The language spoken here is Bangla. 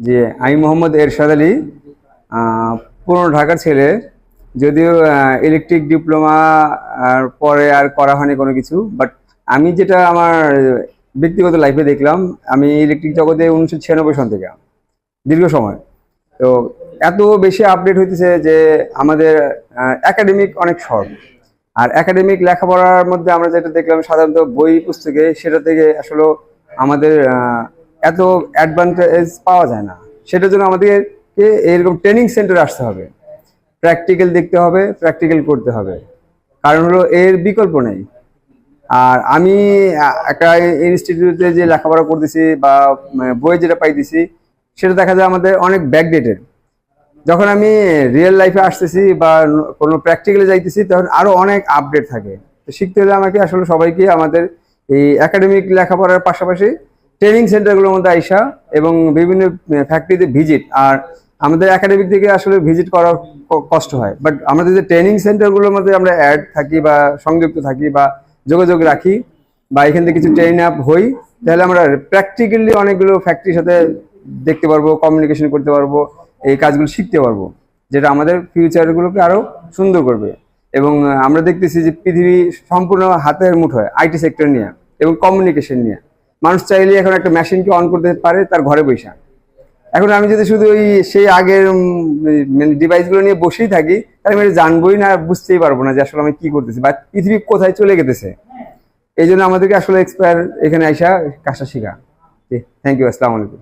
যে আমি মোহাম্মদ এরশাদ আলী, পুরনো ঢাকার ছেলে। যদিও ইলেকট্রিক ডিপ্লোমা পরে আর করা হয়নি কোনো কিছু, বাট আমি যেটা আমার ব্যক্তিগত লাইফে দেখলাম, আমি ইলেকট্রিক জগতে 1996 সন থেকে দীর্ঘ সময়। তো এত বেশি আপডেট হইতেছে যে আমাদের একাডেমিক অনেক শর্ট। আর একাডেমিক লেখাপড়ার মধ্যে আমরা যেটা দেখলাম সাধারণত বই পুস্তকে, সেটা থেকে আসলে আমাদের এত অ্যাডভান্টেজ পাওয়া যায় না। সেটার জন্য আমাদেরকে এরকম ট্রেনিং সেন্টারে আসতে হবে, প্র্যাকটিক্যাল দেখতে হবে, প্র্যাকটিক্যাল করতে হবে। কারণ হলো এর বিকল্প নেই। আর আমি একটা ইনস্টিটিউটে যে লেখাপড়া করতেছি বা বই যেটা পাইতেছি, সেটা দেখা যায় আমাদের অনেক ব্যাকডেটেড। যখন আমি রিয়েল লাইফে আসতেছি বা কোনো প্র্যাকটিক্যালে যাইতেছি, তখন আরো অনেক আপডেট থাকে। তো শিখতে হলে আমাকে আসলে সবাইকে আমাদের এই একাডেমিক লেখাপড়ার পাশাপাশি ট্রেনিং সেন্টারগুলোর মধ্যে আইসা এবং বিভিন্ন ফ্যাক্টরিতে ভিজিট। আর আমাদের একাডেমিক থেকে আসলে ভিজিট করা কষ্ট হয়, বাট আমাদের যে ট্রেনিং সেন্টারগুলোর মধ্যে আমরা অ্যাড থাকি বা সংযুক্ত থাকি বা যোগাযোগ রাখি বা এখান থেকে কিছু ট্রেন আপ হই, তাহলে আমরা প্র্যাকটিক্যালি অনেকগুলো ফ্যাক্টরির সাথে দেখতে পারবো, কমিউনিকেশন করতে পারবো, এই কাজগুলো শিখতে পারবো, যেটা আমাদের ফিউচারগুলোকে আরো সুন্দর করবে। এবং আমরা দেখতেছি যে পৃথিবী সম্পূর্ণ হাতের মুঠোয় আইটি সেক্টর নিয়ে এবং কমিউনিকেশন নিয়ে। মানুষ চাইলে এখন একটা মেশিনকে অন করতে পারে তার ঘরে বসে। এখন আমি যদি শুধু ওই সেই আগের ডিভাইসগুলো নিয়ে বসেই থাকি, তাহলে আমি জানবোই না, বুঝতেই পারবো না যে আসলে আমি কি করতেছি বা পৃথিবী কোথায় চলে গেতেছে। এই জন্য আমাদেরকে আসলে এক্সপায়ার এখানে আইসা কাজটা শেখা। থ্যাংক ইউ, আসসালামু আলাইকুম।